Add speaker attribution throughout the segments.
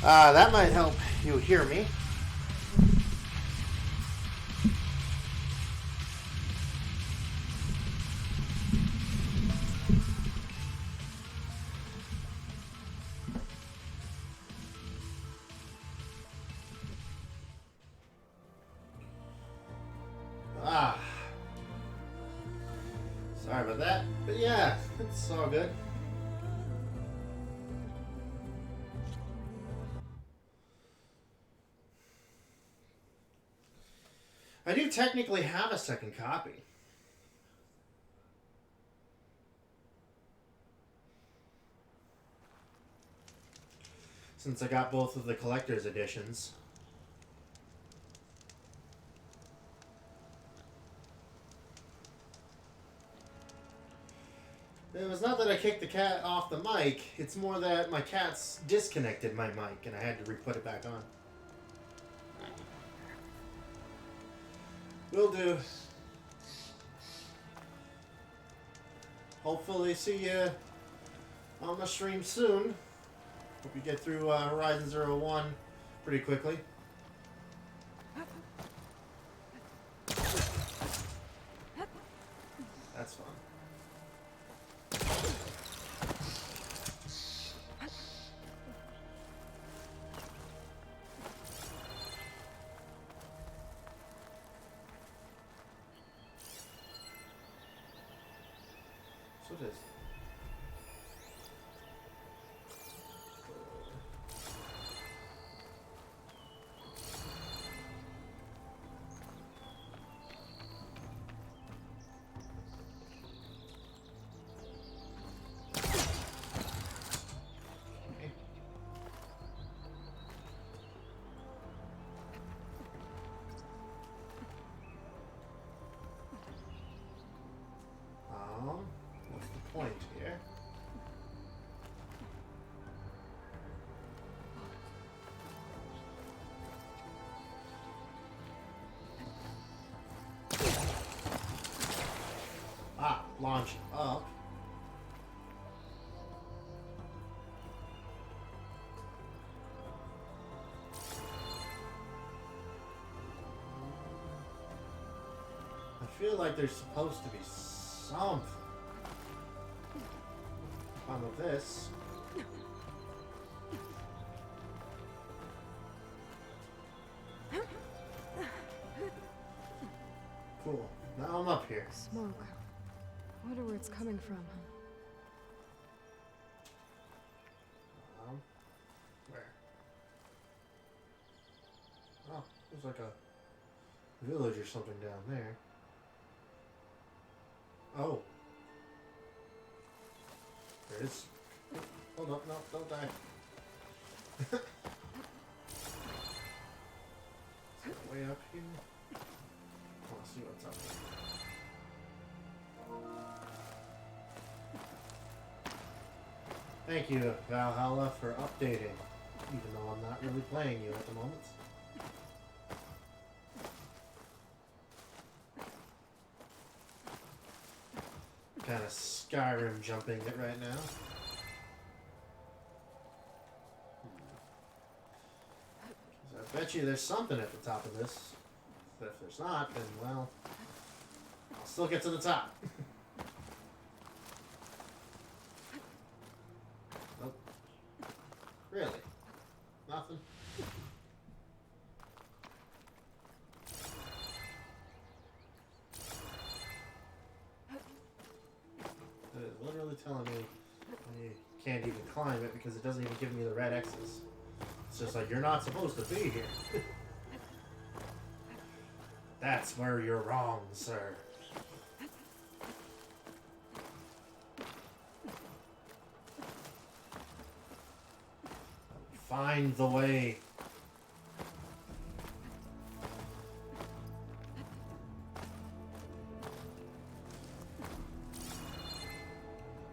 Speaker 1: That might help you hear me. Ah, sorry about that. But yeah, it's all good. I do technically have a second copy. Since I got both of the collector's editions. It was not that I kicked the cat off the mic, it's more that my cat's disconnected my mic and I had to re-put it back on. Will do. Hopefully see you on the stream soon. Hope you get through Horizon Zero One pretty quickly. That's fun. So it is. What's the point here? Launch up. I feel like there's supposed to be something on with this. Cool. Now I'm up here.
Speaker 2: Smoke. I wonder where it's coming from.
Speaker 1: Where? Oh, there's like a village or something down there. Oh. There is. Hold up, no, don't die. Is it way up here? I want to see what's up here. Thank you, Valhalla, for updating, even though I'm not really playing you at the moment. Kind of Skyrim jumping it right now. I bet you there's something at the top of this. But if there's not, then, well, I'll still get to the top. Nope. Really? Nothing? It is literally telling me you can't even climb it because it doesn't even give me the red X's. It's just like, you're not supposed to be here. That's where you're wrong, sir. Find the way.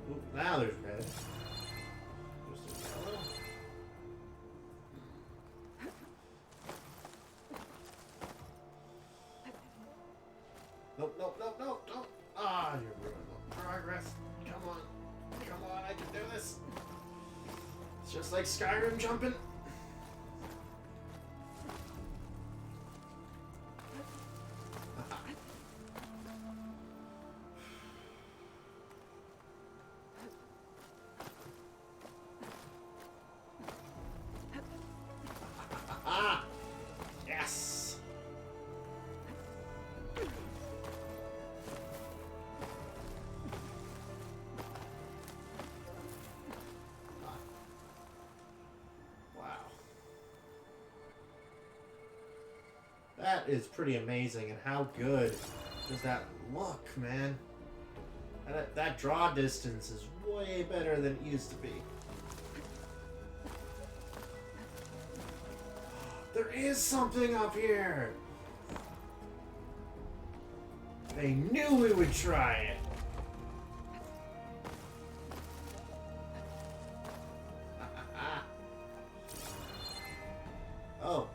Speaker 1: Ooh, now there's red. Just a yellow. Nope, nope, nope, nope, nope. Ah, you're ruining the progress. Come on. Come on, I can do this. It's just like Skyrim jumping. That is pretty amazing, and how good does that look, man? That draw distance is way better than it used to be. There is something up here! They knew we would try it! Oh.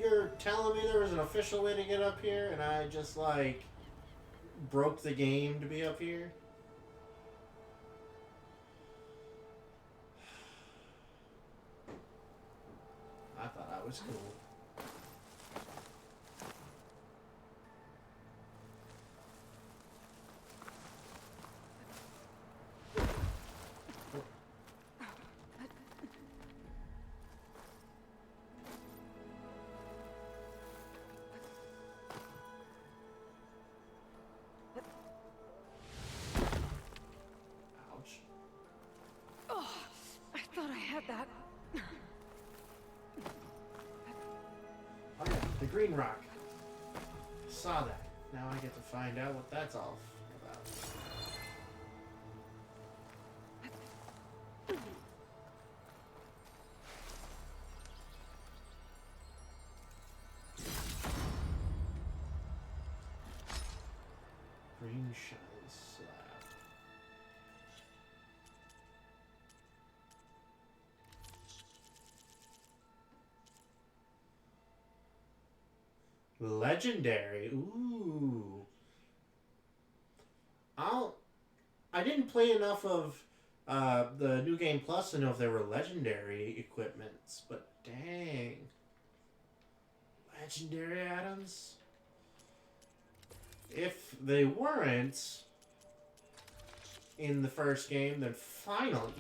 Speaker 1: You're telling me there was an official way to get up here, and I just, like, broke the game to be up here? I thought I was cool. Ouch.
Speaker 2: Oh, I thought I had that.
Speaker 1: Oh yeah, the green rock. Saw that. Now I get to find out what that's all about. Green shine slab. Legendary. Ooh. I didn't play enough of the New Game Plus to know if there were legendary equipments, but dang. Legendary items? If they weren't in the first game, then finally.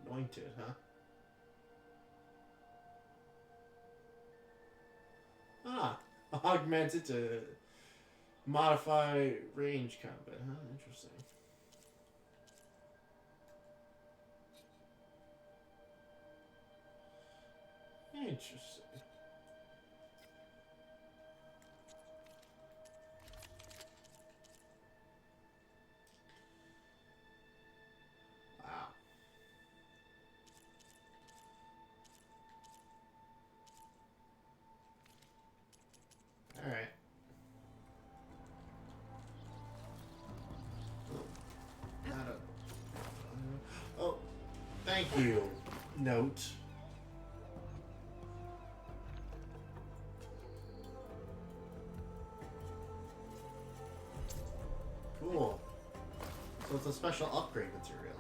Speaker 1: Anointed, huh? Ah, augmented to modify range combat, huh? Interesting. Interesting. Wow. All right. Oh, not a. Oh, thank you. Note. Cool. So it's a special upgrade material.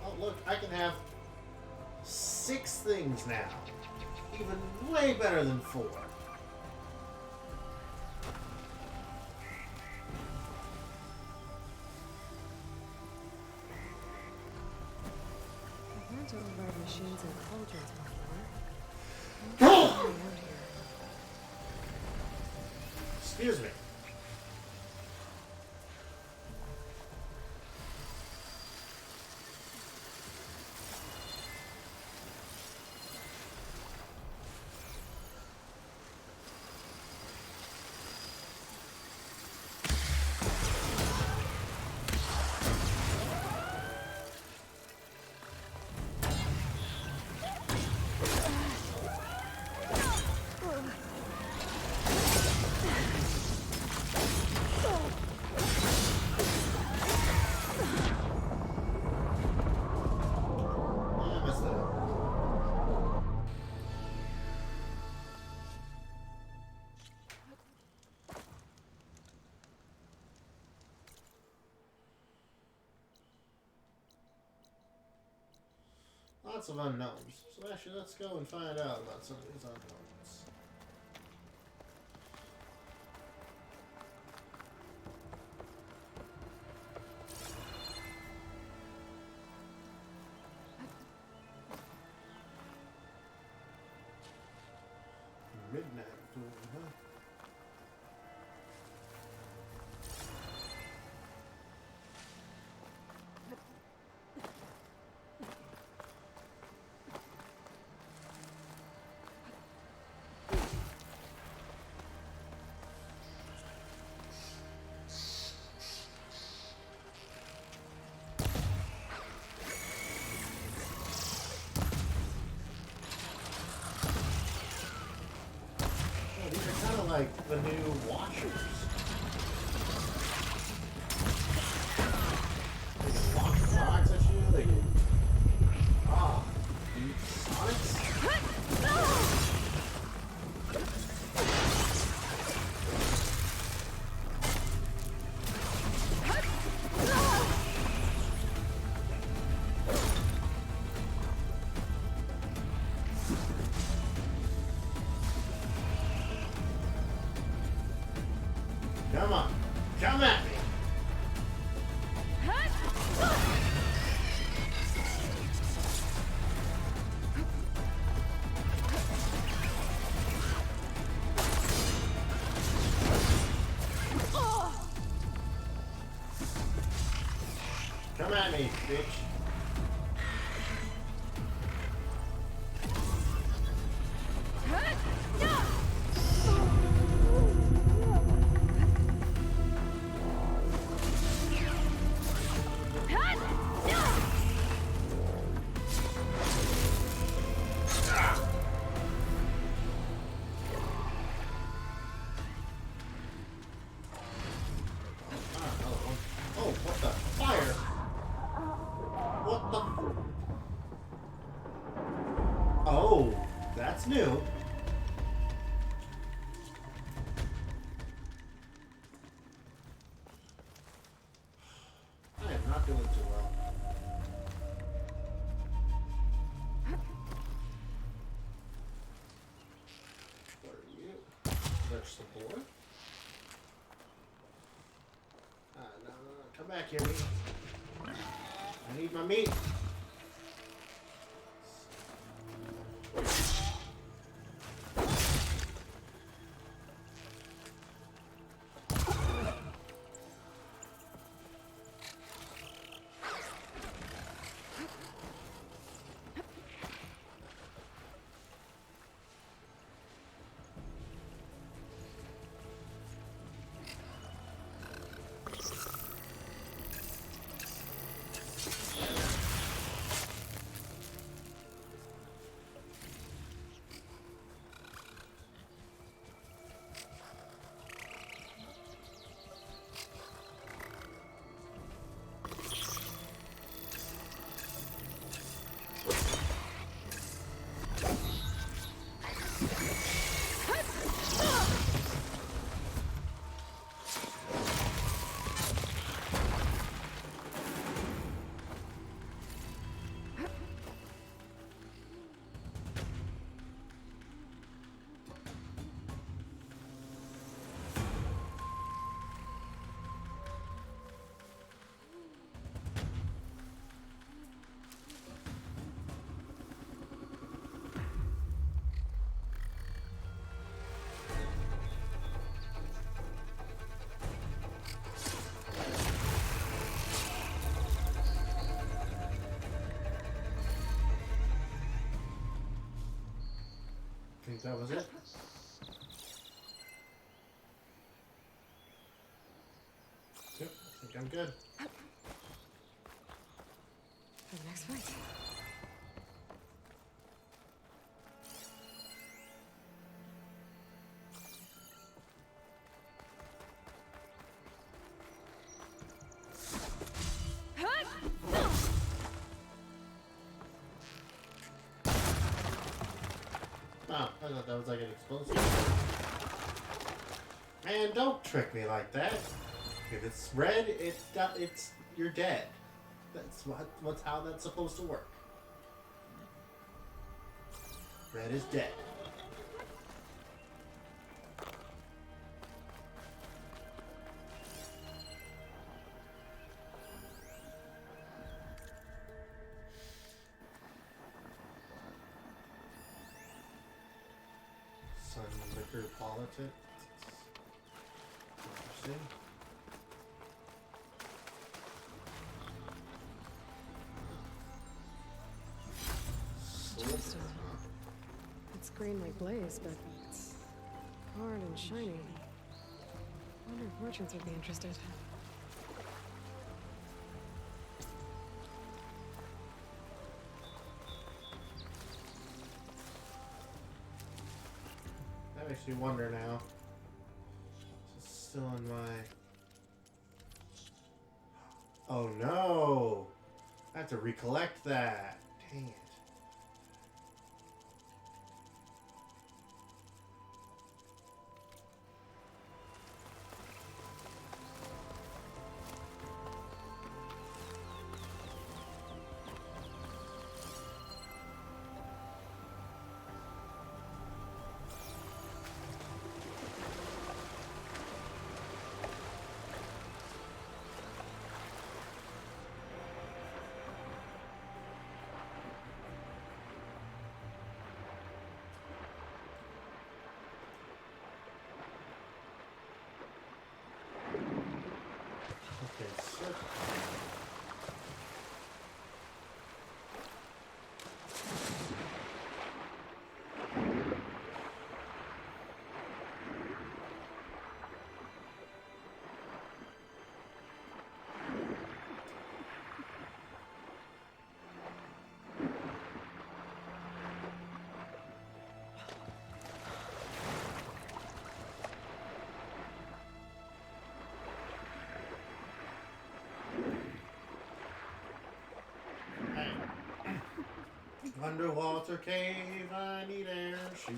Speaker 1: Oh, look, I can have 6 things now. Even way better than 4.
Speaker 2: I learned to override machines and cauldrons before. I'm not really out here.
Speaker 1: Excuse me. Yeah, I messed that up. Lots of unknowns. So actually, let's go and find out about some of these unknowns. Midnight Duel, huh? Oh, these are kind of like the new Watchers. They can launch rocks at you. They can do sonics. Come on, come at me. Come at me, bitch. Oh, what the fire? What the? Oh, that's new. I am not doing too well. What are you? There's support. No. Come back here, meat. I need my meat. Think that was it? Yep, I think I'm good.
Speaker 2: For the next fight.
Speaker 1: Oh, I thought that was like an explosive. Man, don't trick me like that. If it's red, it's you're dead. That's what's how that's supposed to work. Red is dead. Sun through politics. Interesting.
Speaker 2: Gemstone. It's green like blaze, but it's hard and shiny. I wonder if merchants would be interested.
Speaker 1: That makes me wonder now. Is it still in my... Oh no! I have to recollect that. Dang it. Okay, so... Underwater cave, I need air shoot.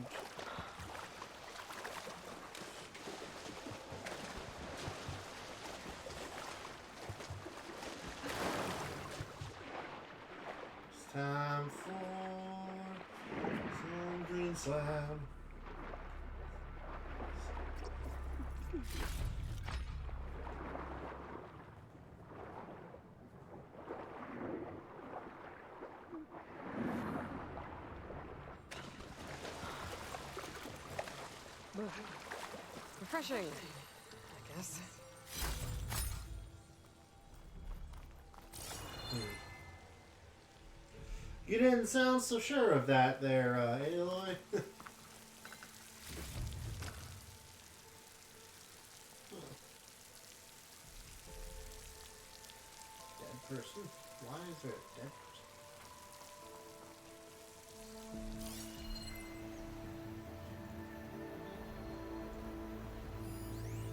Speaker 1: It's time for some green slab.
Speaker 2: Ugh. Refreshing, I guess.
Speaker 1: You didn't sound so sure of that there, Aloy. Dead person? Why is there a dead person?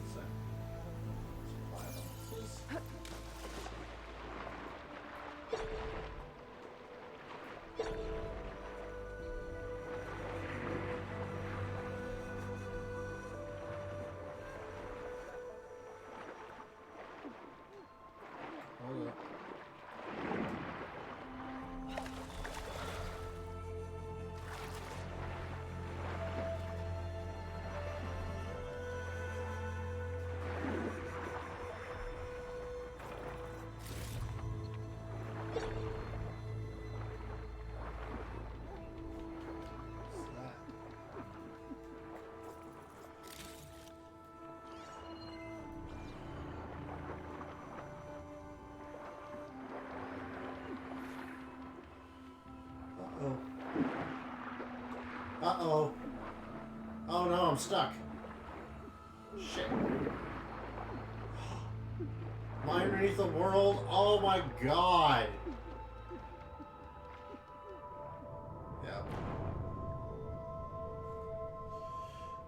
Speaker 1: What's that? Supply boxes. Hold up. What's that? Uh-oh. Uh-oh. Oh no, I'm stuck. Shit. Am I underneath the world? Oh my god. Yep.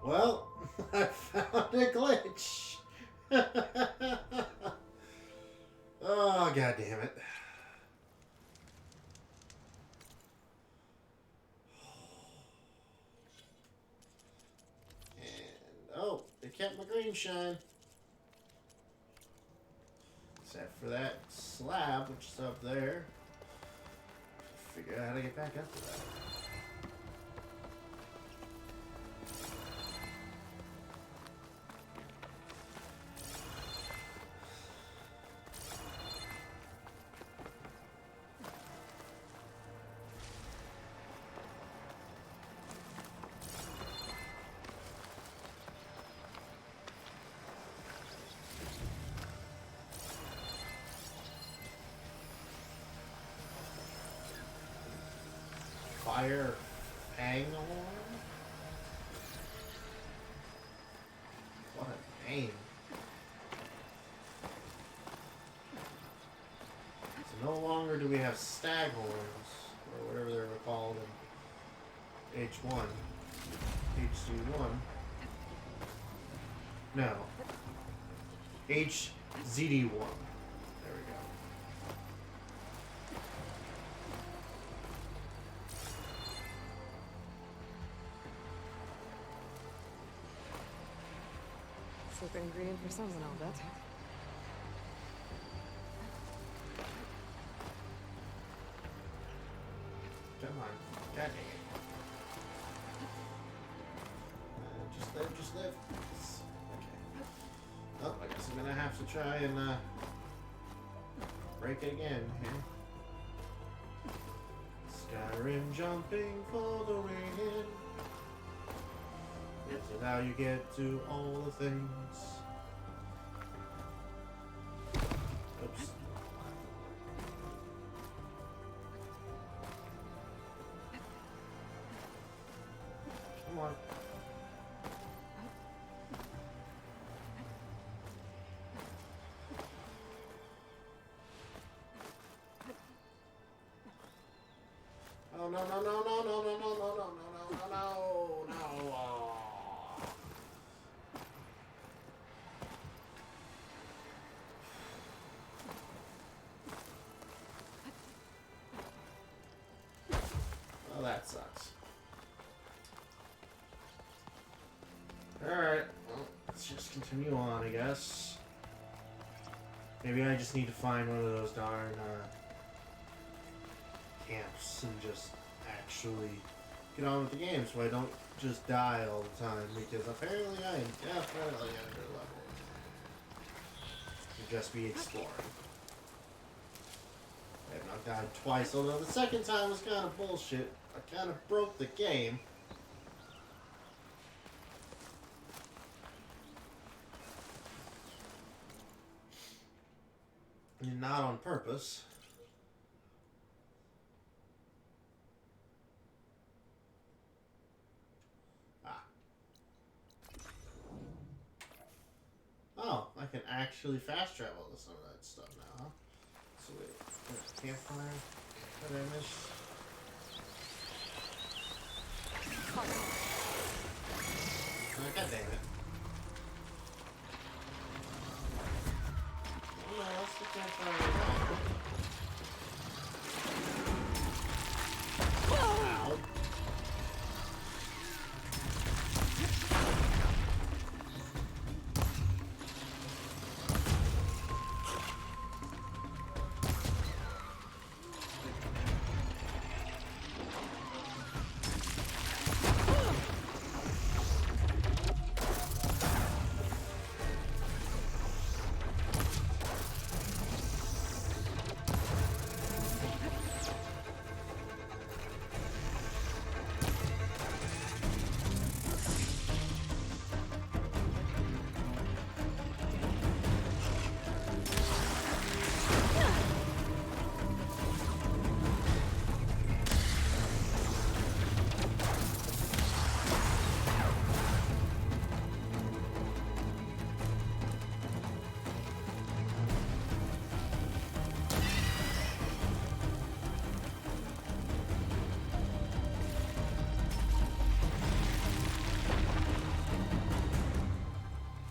Speaker 1: Well, I found a glitch. Oh, god damn it. And, oh, they kept my green shine. Except for that slab, which is up there. Figure out how to get back up to that. Fire Fanghorn? What a name. So no longer do we have Staghorns, or whatever they were called in H1. HC1. No. HZD1. There we go.
Speaker 2: Secret ingredient for someone, I'll bet.
Speaker 1: Come on. God dang it. Just live. Okay. Oh, I guess I'm gonna have to try and break it again here. Skyrim jumping for the win. This is how you get to all the things. Oops. Come on. Oh no no no no no no no no no no no no no no. Well, that sucks. Alright, well, let's just continue on, I guess. Maybe I just need to find one of those darn camps and just actually get on with the game so I don't just die all the time, because apparently I am definitely under level to just be exploring. I have not died twice, although the second time was kind of bullshit. I kind of broke the game. And not on purpose. Oh, I can actually fast travel to some of that stuff now, huh? So wait, campfire? What did I miss? Oh, God damn it. Oh, no, that's the campfire. Ow.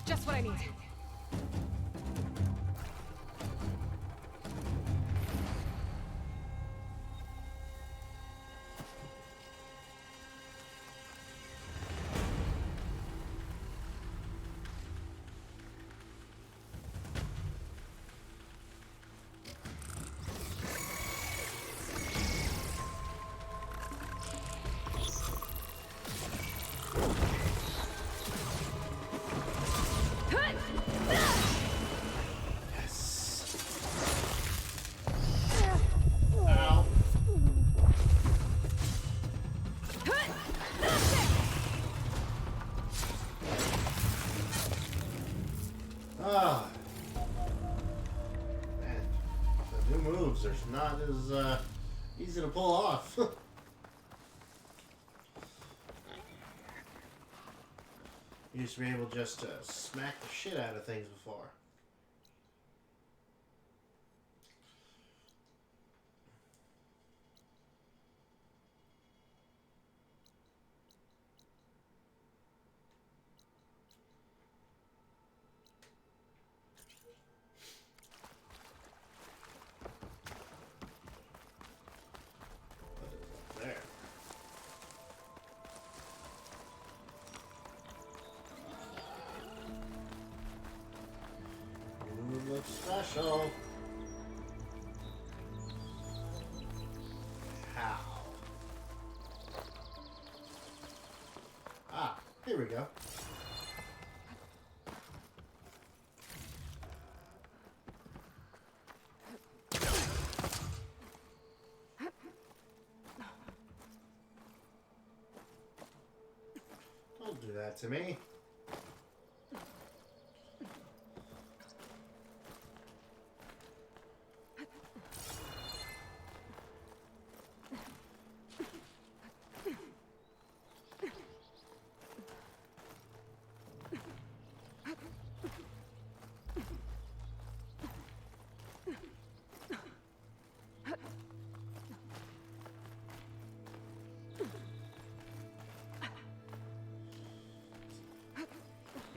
Speaker 2: Just what I need.
Speaker 1: Ah. Man, the new moves are not as easy to pull off. You used to be able just to smack the shit out of things before. There. You look special. How? Ah, here we go. Don't do that to me.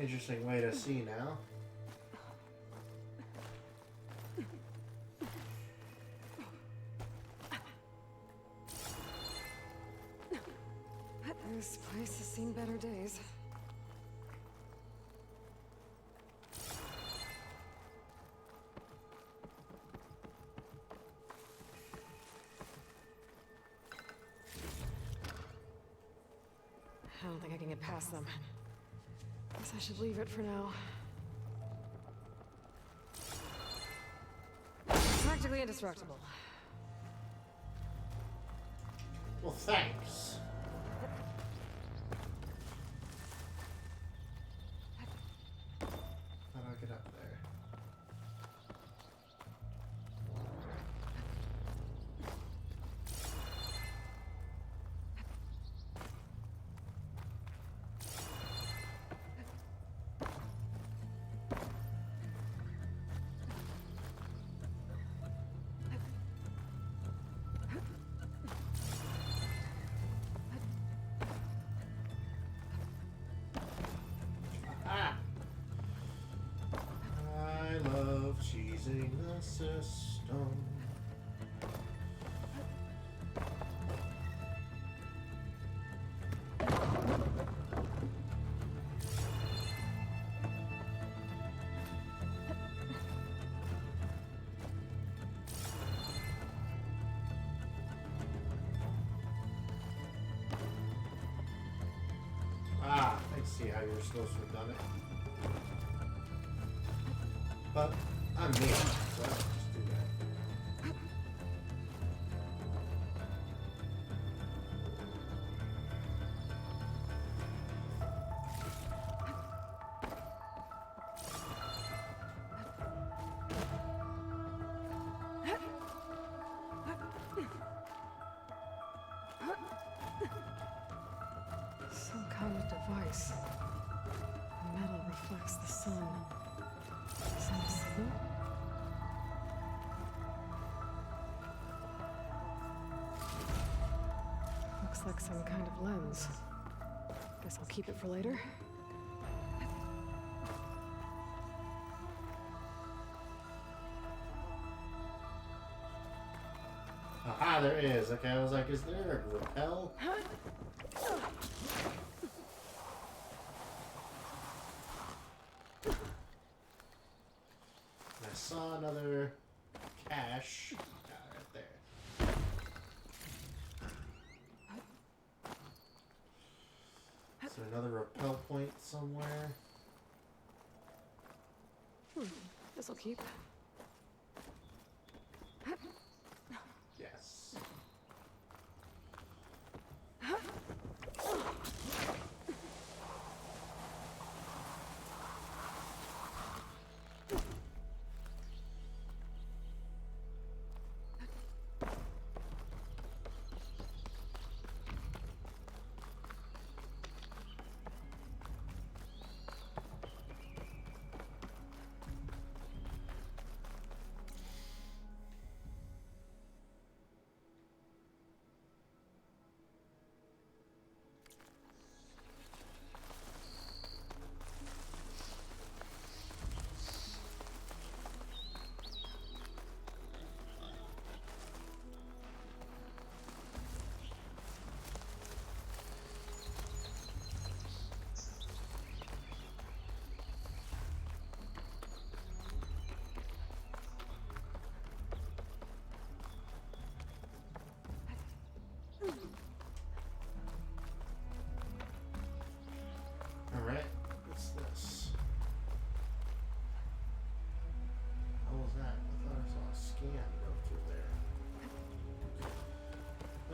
Speaker 1: Interesting way to see now.
Speaker 2: This place has seen better days. I don't think I can get past them. Guess I should leave it for now. Practically indestructible.
Speaker 1: Well, thanks. How do I get up there? Ah! I love cheesing the system. Ah, I see how you're supposed to have done it. But I'm me, so I'll just do that.
Speaker 2: Some kind of device. The metal reflects the sun. Is that a signal? Looks like some kind of lens. Guess I'll keep it for later.
Speaker 1: Aha, there is. Okay, I was like, is there a repel? I saw another cache. Right there. Is there another repel point somewhere?
Speaker 2: This'll keep.
Speaker 1: Yes.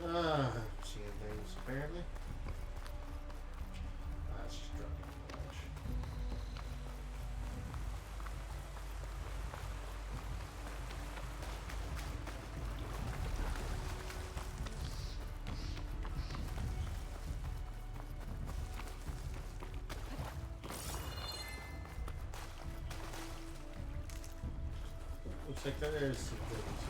Speaker 1: Seeing things apparently. That's just dropping the ledge. Looks like there's some things.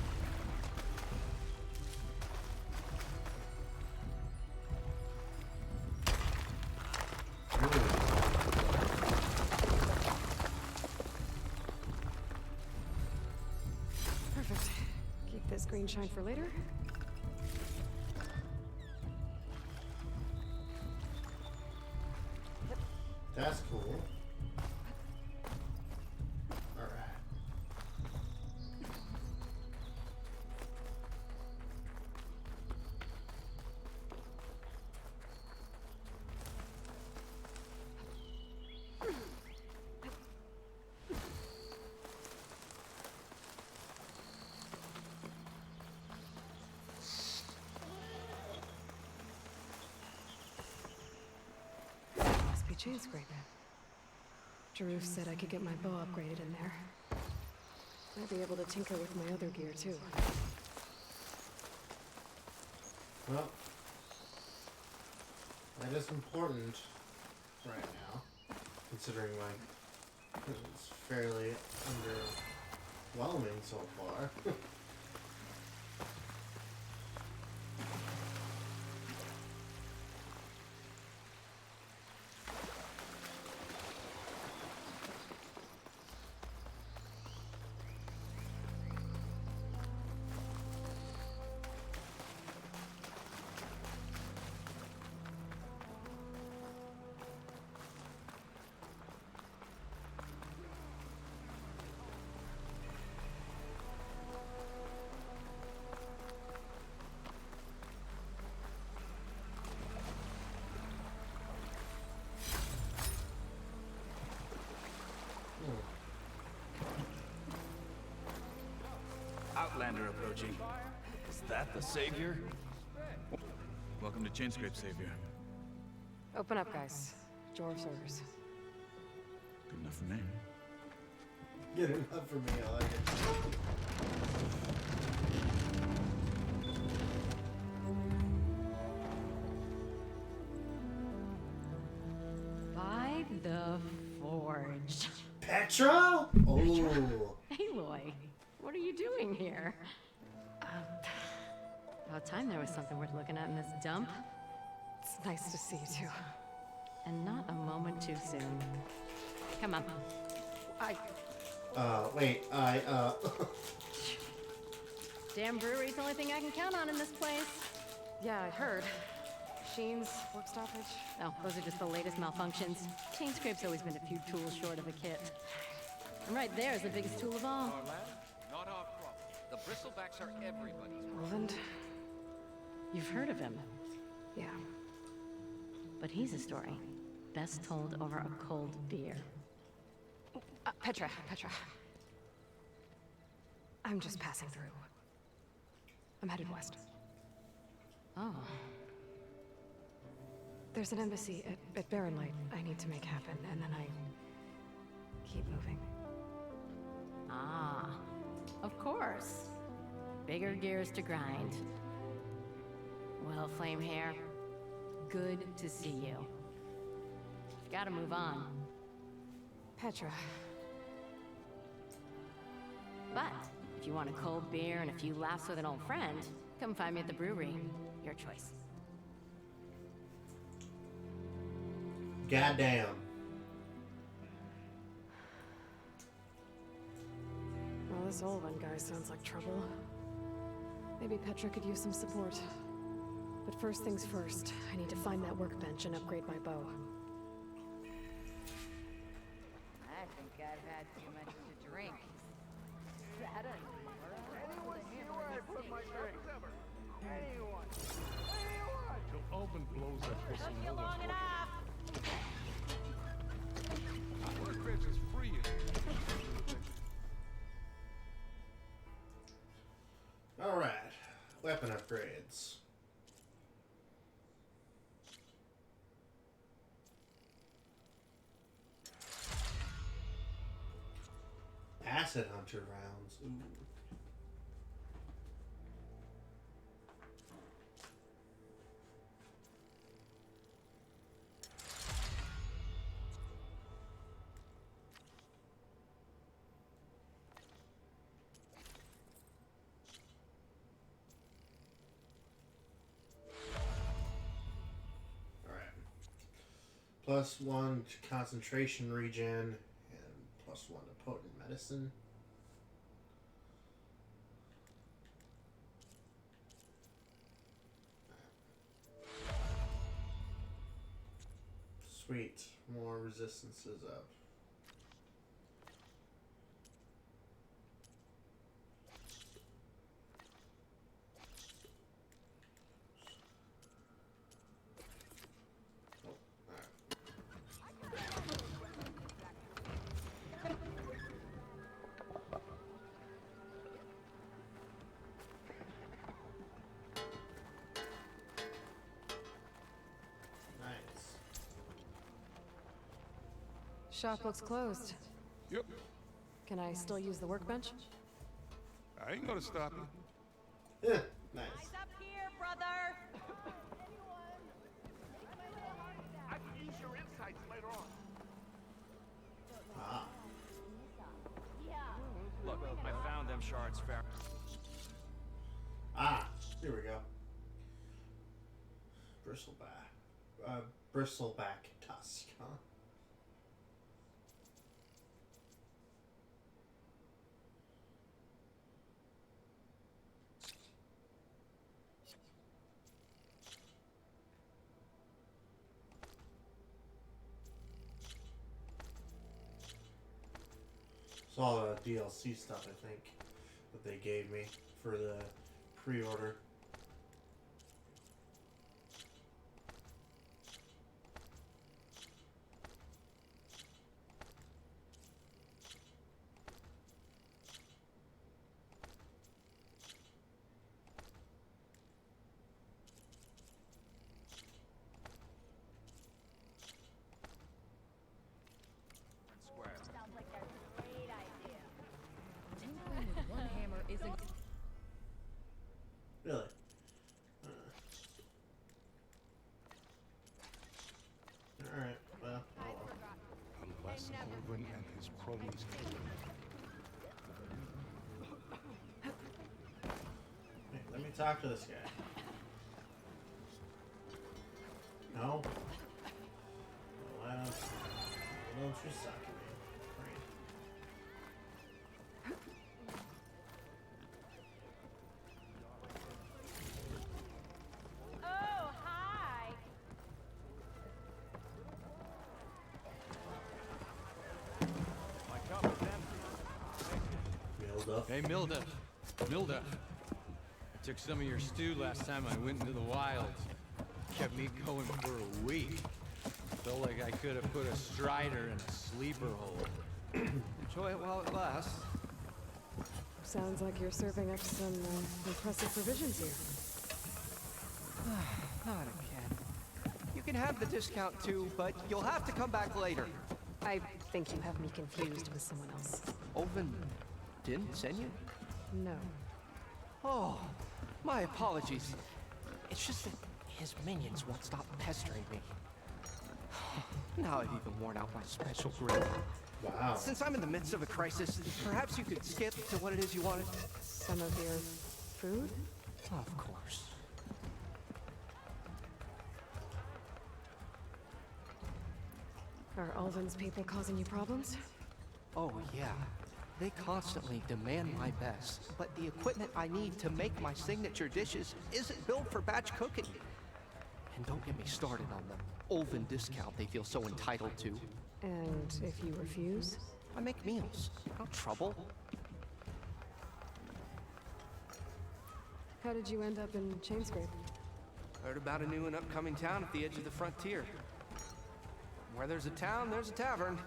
Speaker 2: Perfect. Keep this green shine for later.
Speaker 1: That's cool. Alright.
Speaker 2: Must be chain scraping. Jaruf said I could get my bow upgraded in there. Might be able to tinker with my other gear too.
Speaker 1: Well, that is important right now, considering it's fairly underwhelming so far.
Speaker 3: Outlander approaching. Is that the Savior? Welcome to Chainscrape, Savior.
Speaker 2: Open up, guys. Jaruf's orders.
Speaker 3: Good enough for me.
Speaker 1: Get enough for me, I like it.
Speaker 4: By the Forge.
Speaker 1: Petra? Oh.
Speaker 4: Aloy, what are you doing here? About time there was something worth looking at in this dump.
Speaker 2: It's nice to see you too.
Speaker 4: And not a moment too soon. Come on. Damn brewery's the only thing I can count on in this place.
Speaker 2: Yeah, I heard. Machines, work stoppage.
Speaker 4: Oh, those are just the latest malfunctions. Chainscrape's always been a few tools short of a kit. And right there is the biggest tool of all.
Speaker 5: Our land, not our problem. The bristlebacks are everybody's problem.
Speaker 2: Roland?
Speaker 4: You've heard of him,
Speaker 2: Yeah.
Speaker 4: but he's a story best told over a cold beer.
Speaker 2: Petra. I'm just passing through. I'm headed west.
Speaker 4: Oh,
Speaker 2: There's an embassy at Barren Light I need to make happen, and then I keep moving.
Speaker 4: ah, of course. Bigger gears to grind. Well, Flamehair, good to see you. Gotta move on.
Speaker 2: Petra.
Speaker 4: But if you want a cold beer and a few laughs with an old friend, come find me at the brewery. Your choice.
Speaker 1: Goddamn.
Speaker 2: Well, this Olvan guy sounds like trouble. Maybe Petra could use some support. But first things first, I need to find that workbench and upgrade my bow.
Speaker 6: I think I've had too much to drink.
Speaker 7: Anyone see where I put my drink? Anyone?
Speaker 8: Till Alvin blows that whistle, no one's working. Workbench is free.
Speaker 1: Alright. Weapon upgrades. Acid Hunter rounds. Ooh. +1 to concentration regen, and +1 to potent medicine. Sweet, more resistances up.
Speaker 2: Shop looks closed.
Speaker 8: Yep.
Speaker 2: Can I still use the workbench?
Speaker 8: I ain't gonna stop you.
Speaker 1: Yeah, nice.
Speaker 6: Up here, brother!
Speaker 7: I can use your insights later on.
Speaker 1: Ah,
Speaker 5: Look, I found them shards fair.
Speaker 1: here we go. Bristleback tusk, huh? It's all the DLC stuff, I think, that they gave me for the pre-order. Really? Alright, well, oh well.
Speaker 8: Unless Olvin and his cronies kill him.
Speaker 1: Hey, let me talk to this guy. No? Well, why don't you suck at me? Great.
Speaker 6: Oh, hi!
Speaker 5: My cup is empty.
Speaker 1: Milda.
Speaker 9: Hey, Milda. I took some of your stew last time I went into the wilds. Kept me going for a week. Felt like I could have put a strider in a sleeper hole. Enjoy it while it lasts.
Speaker 2: Sounds like you're serving up some impressive provisions here.
Speaker 10: Not again. You can have the discount too, but you'll have to come back later.
Speaker 2: I think you have me confused with someone else.
Speaker 10: Olvin didn't send you?
Speaker 2: No.
Speaker 10: Oh, my apologies. It's just that his minions won't stop pestering me. Now I've even worn out my special grin.
Speaker 1: Wow.
Speaker 10: Since I'm in the midst of a crisis, perhaps you could skip to what it is you wanted?
Speaker 2: Some of your food?
Speaker 10: Of course.
Speaker 2: Are Alvin's people causing you problems?
Speaker 10: Oh, yeah. They constantly demand my best, but the equipment I need to make my signature dishes isn't built for batch cooking. And don't get me started on the Olvin discount they feel so entitled to.
Speaker 2: And if you refuse?
Speaker 10: I make meals, no trouble.
Speaker 2: How did you end up in Chainscrape?
Speaker 10: Heard about a new and upcoming town at the edge of the frontier. Where there's a town, there's a tavern.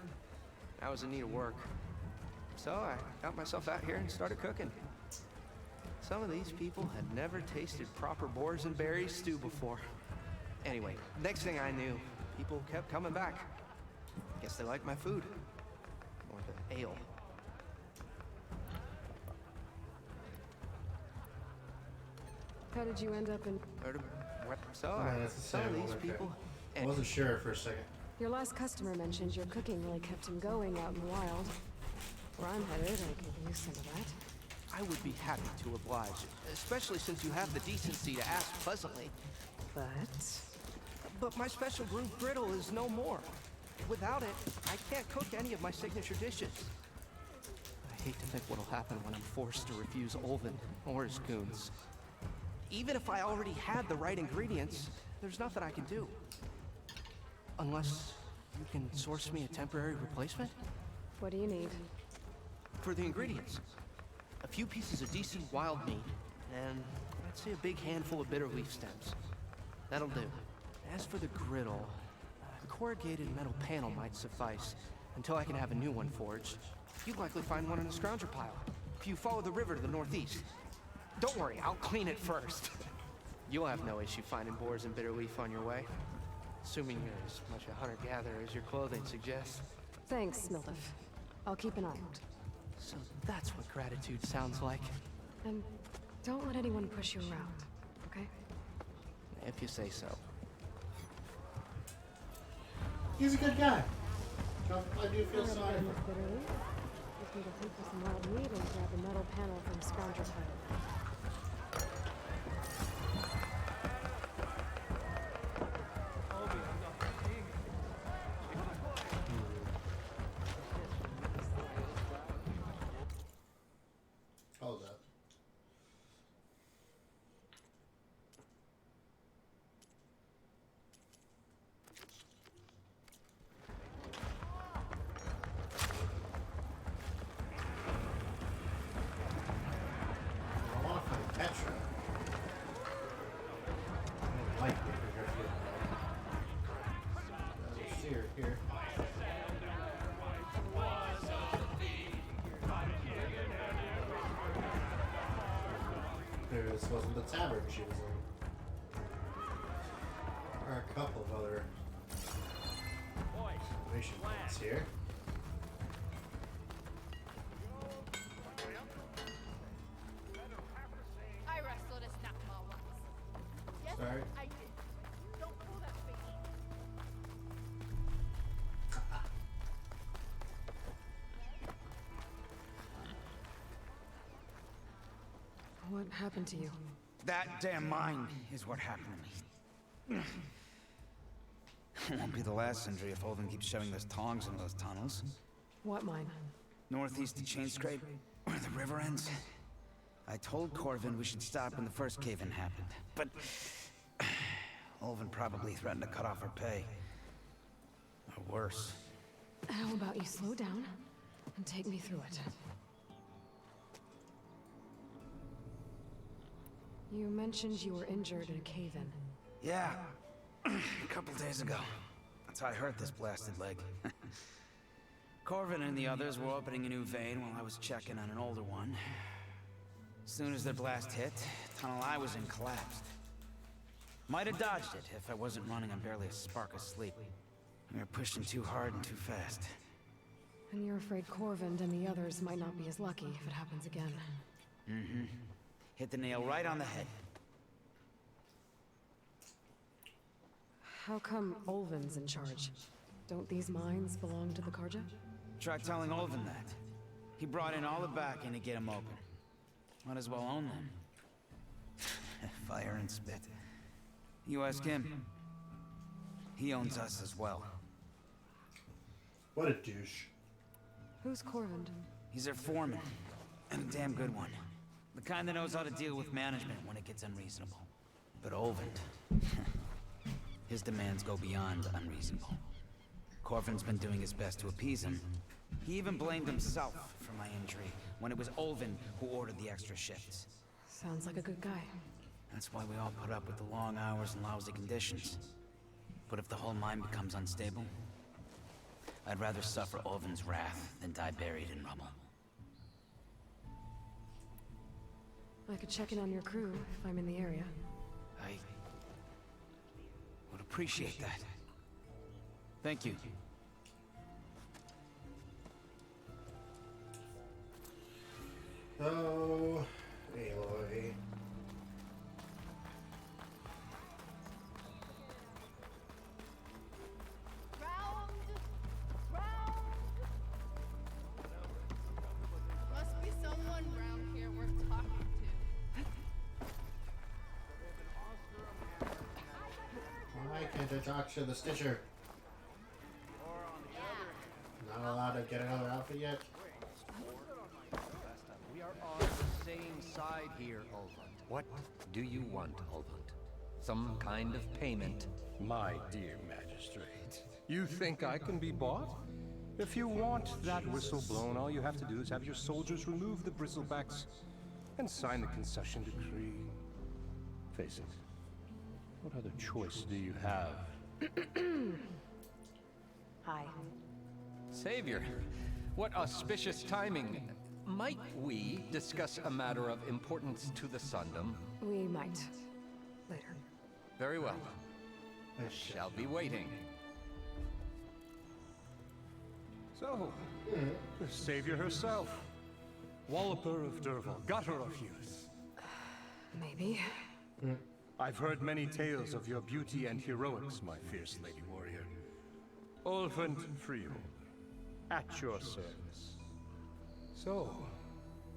Speaker 10: I was in need of work. So I got myself out here and started cooking. Some of these people had never tasted proper boars and berries stew before. Anyway, next thing I knew, people kept coming back. Guess they liked my food. Or the ale.
Speaker 2: How did you end up in...
Speaker 10: So,
Speaker 1: Oh, that's the
Speaker 10: some of
Speaker 1: same
Speaker 10: these
Speaker 1: one, okay.
Speaker 10: people...
Speaker 1: I wasn't sure for a second.
Speaker 2: Your last customer mentioned your cooking really kept him going out in the wild. Where I'm headed, I could use some of that.
Speaker 10: I would be happy to oblige, especially since you have the decency to ask pleasantly. But my special brew griddle is no more. Without it, I can't cook any of my signature dishes. I hate to think what'll happen when I'm forced to refuse Olvin or his goons. Even if I already had the right ingredients, there's nothing I can do. Unless you can source me a temporary replacement?
Speaker 2: What do you need?
Speaker 10: For the ingredients, a few pieces of decent wild meat, and I'd say a big handful of bitter leaf stems. That'll do. As for the griddle, a corrugated metal panel might suffice until I can have a new one forged. You'd likely find one in the scrounger pile, if you follow the river to the northeast. Don't worry, I'll clean it first. You'll have no issue finding boars and bitter leaf on your way. Assuming you're as much a hunter-gatherer as your clothing suggests.
Speaker 2: Thanks, Mildef. I'll keep an eye out.
Speaker 10: So that's what gratitude sounds like.
Speaker 2: And don't let anyone push you around, okay?
Speaker 10: If you say so.
Speaker 1: He's a good guy. I do feel sorry for him.
Speaker 2: Bitterly. Just need to take for some wild meat and grab a metal panel from Scrounger Pile.
Speaker 1: Hold up. I want to find Petra. I might be her here. I see her here. This wasn't the tavern she was in. There are a couple of other information points here.
Speaker 6: I wrestled a snackball once. Yes,
Speaker 1: Sorry.
Speaker 6: I did. Don't pull that face.
Speaker 2: What happened to you?
Speaker 11: That damn mine is what happened to me. It won't be the last injury if Olvin keeps shoving those tongs into those tunnels.
Speaker 2: What mine?
Speaker 11: Northeast of Chainscrape, where the river ends. I told Corvin we should stop when the first cave-in happened, but Olvin probably threatened to cut off our pay. Or worse.
Speaker 2: How about you slow down and take me through it? You mentioned you were injured in a cave-in.
Speaker 11: Yeah, a couple days ago. That's how I hurt this blasted leg. Corvin and the others were opening a new vein while I was checking on an older one. As soon as their blast hit, the tunnel I was in collapsed. Might have dodged it if I wasn't running on barely a spark of sleep. We were pushing too hard and too fast.
Speaker 2: And you're afraid Corvind and the others might not be as lucky if it happens again.
Speaker 11: Mm-hmm. Hit the nail right on the head.
Speaker 2: How come Olvin's in charge? Don't these mines belong to the Karja?
Speaker 11: Try telling Olvin that. He brought in all the backing to get them open. Might as well own them. Fire and spit. You ask him. He owns us as well.
Speaker 1: What a douche.
Speaker 2: Who's Corvind?
Speaker 11: He's their foreman. And a damn good one. The kind that knows how to deal with management when it gets unreasonable. But Olvin... his demands go beyond unreasonable. Corvin's been doing his best to appease him. He even blamed himself for my injury, when it was Olvin who ordered the extra shifts.
Speaker 2: Sounds like a good guy.
Speaker 11: That's why we all put up with the long hours and lousy conditions. But if the whole mine becomes unstable, I'd rather suffer Olvin's wrath than die buried in rubble.
Speaker 2: I could check in on your crew if I'm in the area.
Speaker 11: I would appreciate that. Thank you.
Speaker 1: Oh, Aloy. can't I talk to the Stitcher? Not allowed to get another outfit yet?
Speaker 5: We are on the same side here, Ulvund. What do you want, Ulvund? Some kind of payment?
Speaker 8: My dear magistrate, you think I can be bought? If you want that whistle blown, all you have to do is have your soldiers remove the bristlebacks and sign the concession decree. Face it, what other choice do you have?
Speaker 2: Hi.
Speaker 5: Savior, what auspicious timing. Might we discuss a matter of importance to the Sundom?
Speaker 2: We might. Later.
Speaker 5: Very well. Shall be waiting.
Speaker 8: So, the savior herself. Walloper of Derval, gutter of youth.
Speaker 2: Maybe.
Speaker 8: I've heard many tales of your beauty and heroics, my fierce lady warrior. Ulvund Freehold, at your service. So,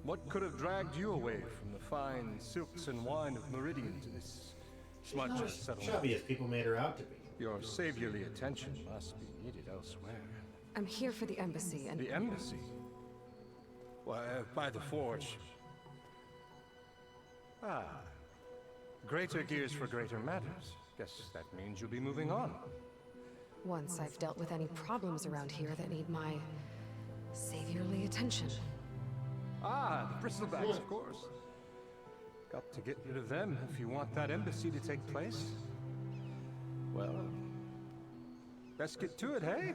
Speaker 8: what could have dragged you away from the fine silks and wine of Meridian to this smudged settlement?
Speaker 1: Chubby as people made her out to be.
Speaker 8: Your saviorly attention must be needed elsewhere.
Speaker 2: I'm here for the embassy and...
Speaker 8: The embassy? Why, by the forge. Ah. Greater gears for greater matters. Guess that means you'll be moving on.
Speaker 2: Once I've dealt with any problems around here that need my... saviorly attention.
Speaker 8: Ah, the bristlebacks, of course. Got to get rid of them if you want that embassy to take place. Well, best get to it, hey?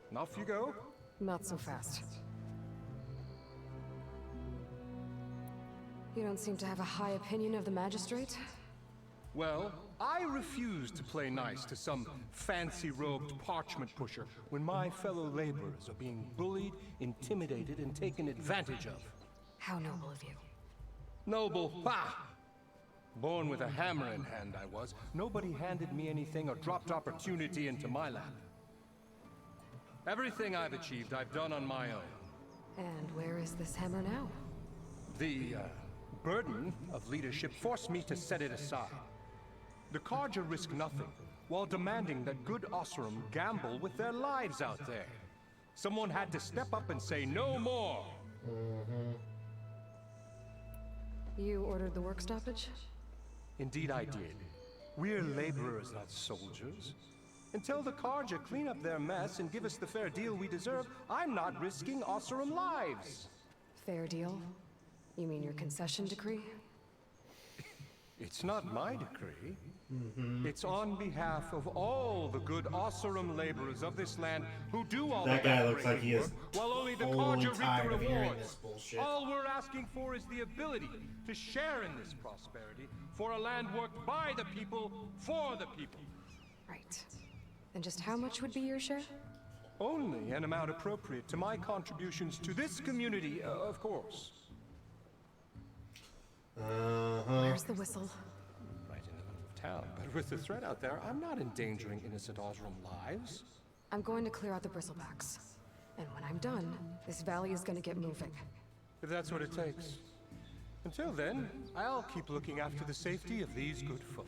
Speaker 8: And off you go.
Speaker 2: Not so fast. You don't seem to have a high opinion of the magistrate?
Speaker 8: Well, I refuse to play nice to some fancy-robed parchment pusher when my fellow laborers are being bullied, intimidated, and taken advantage of.
Speaker 2: How noble of you.
Speaker 8: Noble? Ha! Born with a hammer in hand, I was. Nobody handed me anything or dropped opportunity into my lap. Everything I've achieved, I've done on my own.
Speaker 2: And where is this hammer now?
Speaker 8: The, burden of leadership forced me to set it aside. The Carja risk nothing, while demanding that good Oseram gamble with their lives out there. Someone had to step up and say no more!
Speaker 2: You ordered the work stoppage?
Speaker 8: Indeed I did. We're laborers, not soldiers. Until the Carja clean up their mess and give us the fair deal we deserve, I'm not risking Oseram lives!
Speaker 2: Fair deal? You mean your concession decree?
Speaker 8: It's not my decree. It's on behalf of all the good Oseram laborers of this land who do all
Speaker 1: That
Speaker 8: the
Speaker 1: guy looks like he is
Speaker 8: while only the
Speaker 1: totally
Speaker 8: Carja reap
Speaker 1: tired
Speaker 8: the
Speaker 1: of hearing
Speaker 8: rewards.
Speaker 1: this bullshit.
Speaker 8: All we're asking for is the ability to share in this prosperity for a land worked by the people, for the people.
Speaker 2: Right. Then just how much would be your share?
Speaker 8: Only an amount appropriate to my contributions to this community, of course.
Speaker 2: Where's the whistle?
Speaker 8: Right in the middle of town, but with the threat out there, I'm not endangering innocent Oseram lives.
Speaker 2: I'm going to clear out the bristlebacks. And when I'm done, this valley is gonna get moving.
Speaker 8: If that's what it takes. Until then, I'll keep looking after the safety of these good folk.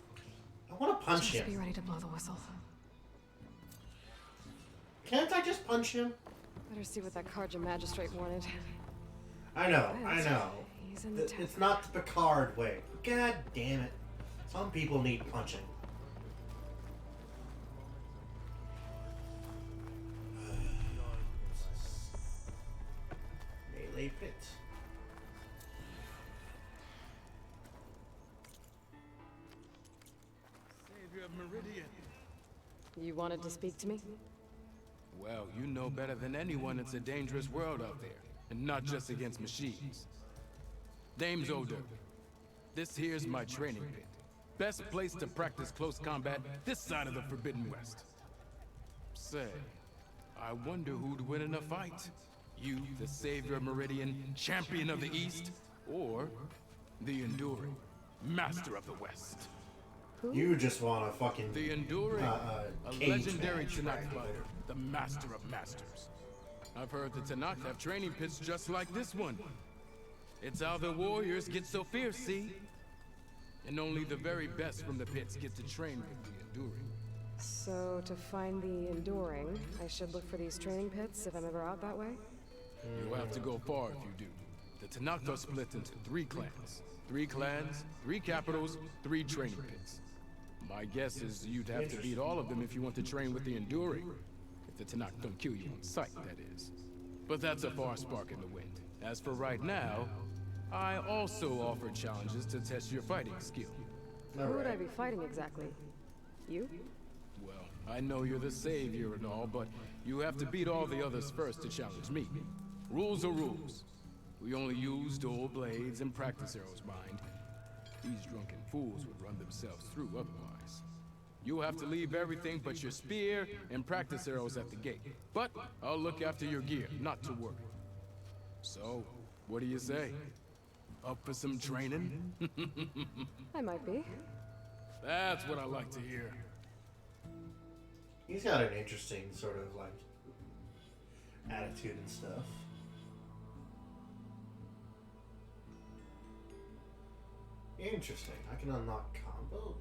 Speaker 1: I want to punch
Speaker 2: Just be
Speaker 1: him.
Speaker 2: ready to blow the whistle.
Speaker 1: Can't I just punch him?
Speaker 2: Better see what that Carja magistrate wanted.
Speaker 1: I know, I know.
Speaker 2: He's in the town.
Speaker 1: It's not the Picard way. God damn it. Some people need punching. Melee pit.
Speaker 3: Savior of Meridian.
Speaker 2: You wanted to speak to me?
Speaker 3: Well, you know better than anyone it's a dangerous world out there, and not just against machines. Name's Older. This here's my training pit. Best place to practice close combat this side of the Forbidden West. Say, I wonder who'd win in a fight. You, the Savior of Meridian, Champion of the East, or the Enduring, Master of the West.
Speaker 1: You just want to fucking...
Speaker 3: The Enduring, a
Speaker 1: cage
Speaker 3: legendary
Speaker 1: match
Speaker 3: Tanakh
Speaker 1: right
Speaker 3: fighter,
Speaker 1: here.
Speaker 3: the Master of Masters. I've heard the Tanakh have training pits just like this one. It's how the warriors get so fierce, see? And only the very best from the pits get to train with the Enduring.
Speaker 2: So, to find the Enduring, I should look for these training pits if I'm ever out that way?
Speaker 3: You'll have to go far if you do. The Tenakth are split into 3 clans. 3 clans, 3 capitals, 3 training pits. My guess is you'd have to beat all of them if you want to train with the Enduring. If the Tenakth don't kill you on sight, that is. But that's a far spark in the wind. As for right now, I also offer challenges to test your fighting skill.
Speaker 2: Who would I be fighting exactly? You?
Speaker 3: Well, I know you're the savior and all, but you have to beat all the others first to challenge me. Rules are rules. We only use dual blades and practice arrows, mind. These drunken fools would run themselves through otherwise. You'll have to leave everything but your spear and practice arrows at the gate. But I'll look after your gear, not to worry. So, what do you say? Up for some training?
Speaker 2: I might be.
Speaker 3: That's what I like to hear.
Speaker 1: He's got an interesting sort of like attitude and stuff. Interesting. I can unlock combos.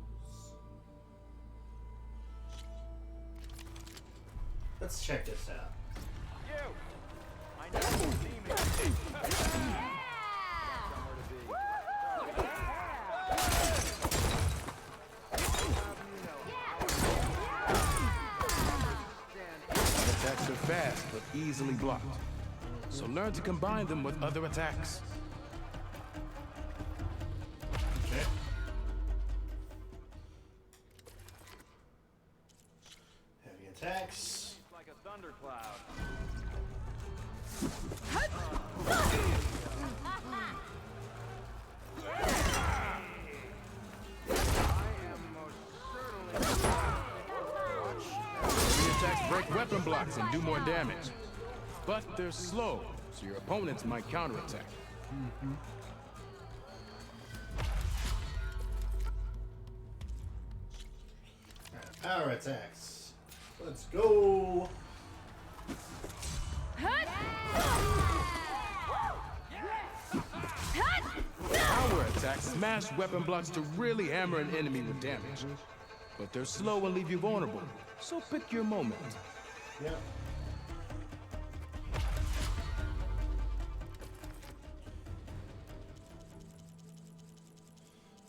Speaker 1: Let's check this out.
Speaker 7: You! I know you see me. Somewhere to be.
Speaker 3: Attacks are fast, but easily blocked. So learn to combine them with other attacks.
Speaker 1: Okay. Heavy attacks.
Speaker 7: Like a thundercloud.
Speaker 3: Heavy attacks break weapon blocks and do more damage. But they're slow, so your opponents might counterattack.
Speaker 1: Power attacks. Let's go.
Speaker 3: Power attacks smash weapon blocks to really hammer an enemy with damage. But they're slow and leave you vulnerable, so pick your moment.
Speaker 1: Yep.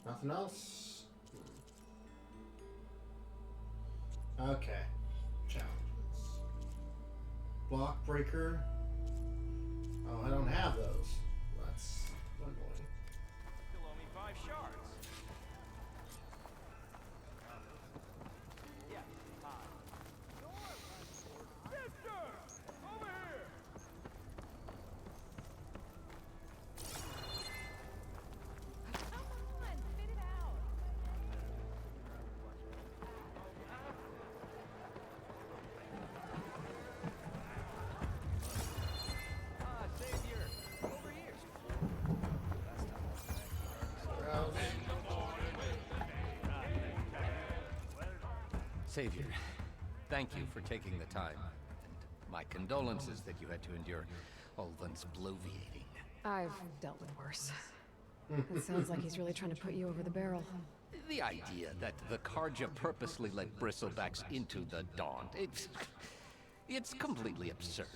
Speaker 1: Nothing else? Okay. Challenges. Block breaker. Oh, I don't have those. That's annoying.
Speaker 7: Still owe me 5 shards. Yeah, hi. Mister! Over here!
Speaker 6: Come on, spit it out.
Speaker 7: Savior! Over here!
Speaker 5: Savior, thank you for taking the time. And my condolences that you had to endure Ulvin's bloviating.
Speaker 2: I've dealt with worse. It sounds like he's really trying to put you over the barrel.
Speaker 5: The idea that the Karja purposely let bristlebacks into the Daunt, it's completely absurd.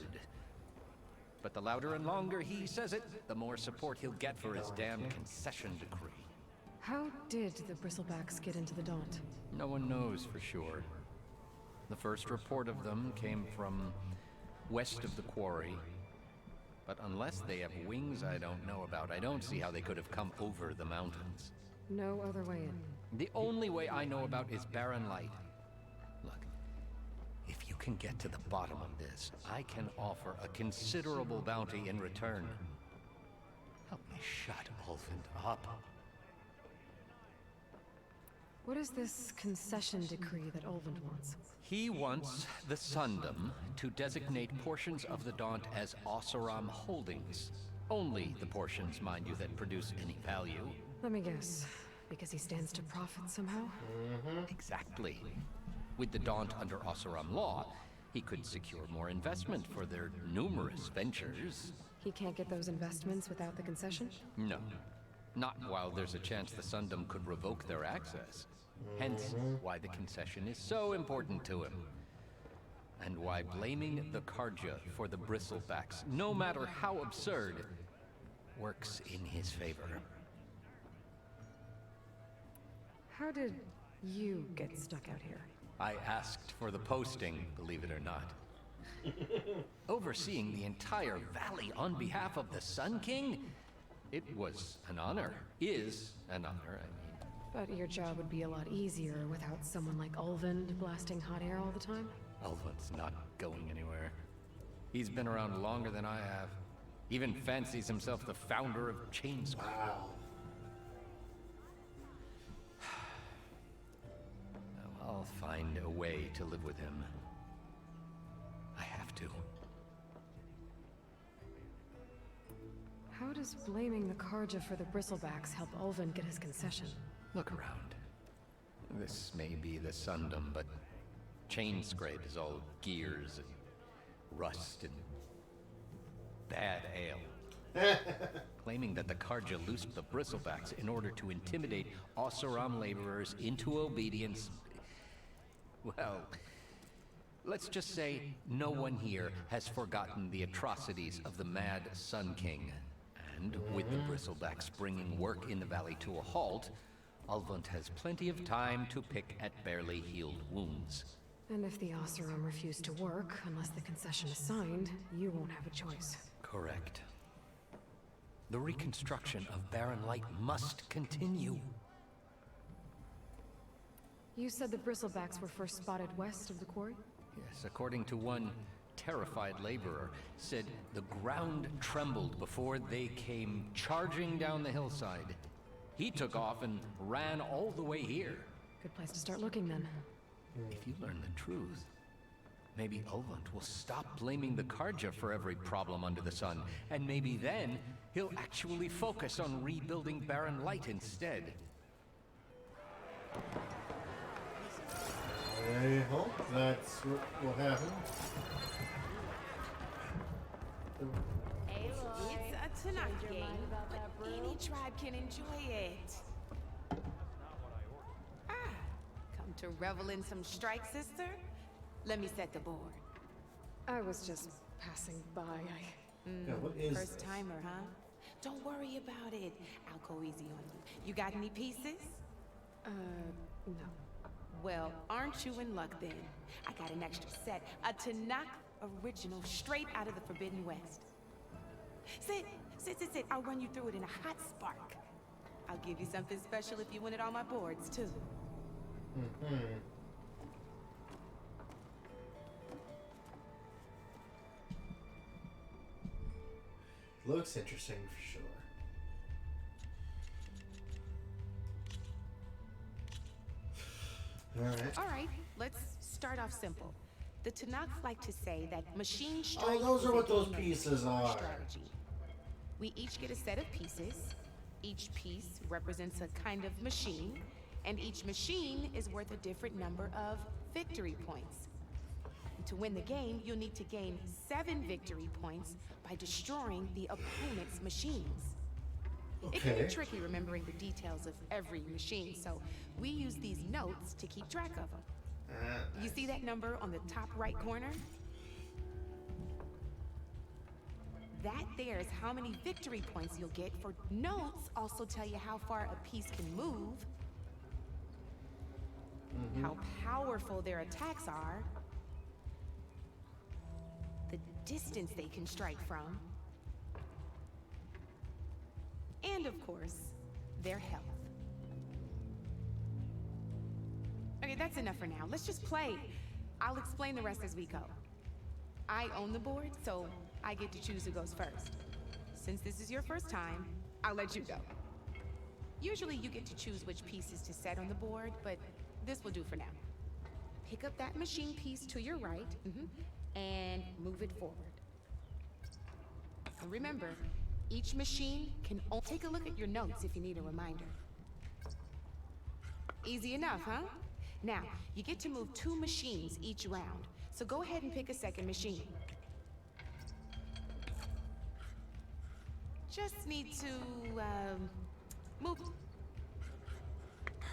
Speaker 5: But the louder and longer he says it, the more support he'll get for his damned concession decree.
Speaker 2: How did the Bristlebacks get into the Daunt?
Speaker 5: No one knows for sure. The first report of them came from west of the quarry. But unless they have wings I don't know about, I don't see how they could have come over the mountains.
Speaker 2: No other way in.
Speaker 5: The only way I know about is Barren Light. Look, if you can get to the bottom of this, I can offer a considerable bounty in return. Help me shut Ulvund up.
Speaker 2: What is this concession decree that Ulvund wants?
Speaker 5: He wants the Sundom to designate portions of the Daunt as Oseram holdings. Only the portions, mind you, that produce any value.
Speaker 2: Let me guess. Because he stands to profit somehow?
Speaker 5: Exactly. With the Daunt under Oseram law, he could secure more investment for their numerous ventures.
Speaker 2: He can't get those investments without the concession?
Speaker 5: No. Not while there's a chance the Sundom could revoke their access. Hence, why the concession is so important to him. And why blaming the Karja for the bristlebacks, no matter how absurd, works in his favor.
Speaker 2: How did you get stuck out here?
Speaker 5: I asked for the posting, believe it or not. Overseeing the entire valley on behalf of the Sun King? It was an honor. Is an honor, I mean.
Speaker 2: But your job would be a lot easier without someone like Ulvund blasting hot air all the time?
Speaker 5: Ulvund's not going anywhere. He's been around longer than I have. Even fancies himself the founder of Chainscrape.
Speaker 1: Wow.
Speaker 5: I'll find a way to live with him. I have to.
Speaker 2: How does blaming the Karja for the Bristlebacks help Ulvund get his concession?
Speaker 5: Look around. This may be the Sundom, but Chainscrape is all gears and rust and bad ale. Claiming that the Karja loosed the Bristlebacks in order to intimidate Oseram laborers into obedience. Well, let's just say no one here has forgotten the atrocities of the Mad Sun King. And with the Bristlebacks bringing work in the valley to a halt, Ulvund has plenty of time to pick at barely healed wounds.
Speaker 2: And if the Oseram refuse to work, unless the concession is signed, you won't have a choice.
Speaker 5: Correct. The reconstruction of Barren Light must continue.
Speaker 2: You said the Bristlebacks were first spotted west of the quarry?
Speaker 5: Yes, according to one terrified laborer, said the ground trembled before they came charging down the hillside. He took off and ran all the way here.
Speaker 2: Good place to start looking then.
Speaker 5: If you learn the truth, maybe Ulvund will stop blaming the Karja for every problem under the sun, and maybe then he'll actually focus on rebuilding Barren Light instead.
Speaker 1: I hope that's what will happen.
Speaker 6: Hey, it's a Tanakh game, but any tribe can enjoy it. Come to revel in some strike, sister? Let me set the board.
Speaker 2: I was just passing by.
Speaker 1: Yeah, what is
Speaker 6: First
Speaker 1: this?
Speaker 6: timer, huh? Don't worry about it. I'll go easy on you. You got any pieces?
Speaker 2: No.
Speaker 6: Well, aren't you in luck then? I got an extra set, a Tanakh original straight out of the Forbidden West. Sit. I'll run you through it in a hot spark. I'll give you something special if you win it on my boards, too.
Speaker 1: Looks interesting for sure.
Speaker 6: Alright, let's start off simple. The Tanakh like to say that machine strike
Speaker 1: Oh, those
Speaker 6: is
Speaker 1: are
Speaker 6: a
Speaker 1: what those
Speaker 6: game of
Speaker 1: pieces are.
Speaker 6: strategy. We each get a set of pieces. Each piece represents a kind of machine, and each machine is worth a different number of victory points. And to win the game, you'll need to gain 7 victory points by destroying the opponent's machines. It can be tricky remembering the details of every machine, so we use these notes to keep track of them. You see that number on the top right corner? That there is how many victory points you'll get. For notes also tell you how far a piece can move, how powerful their attacks are, the distance they can strike from, and of course, their health. Okay, that's enough for now. Let's just play. I'll explain the rest as we go. I own the board, so I get to choose who goes first. Since this is your first time, I'll let you go. Usually you get to choose which pieces to set on the board, but this will do for now. Pick up that machine piece to your right, and move it forward. And remember, each machine can only take a look at your notes if you need a reminder. Easy enough, huh? Now, you get to move 2 machines each round, so go ahead and pick a second machine. Just need to, move.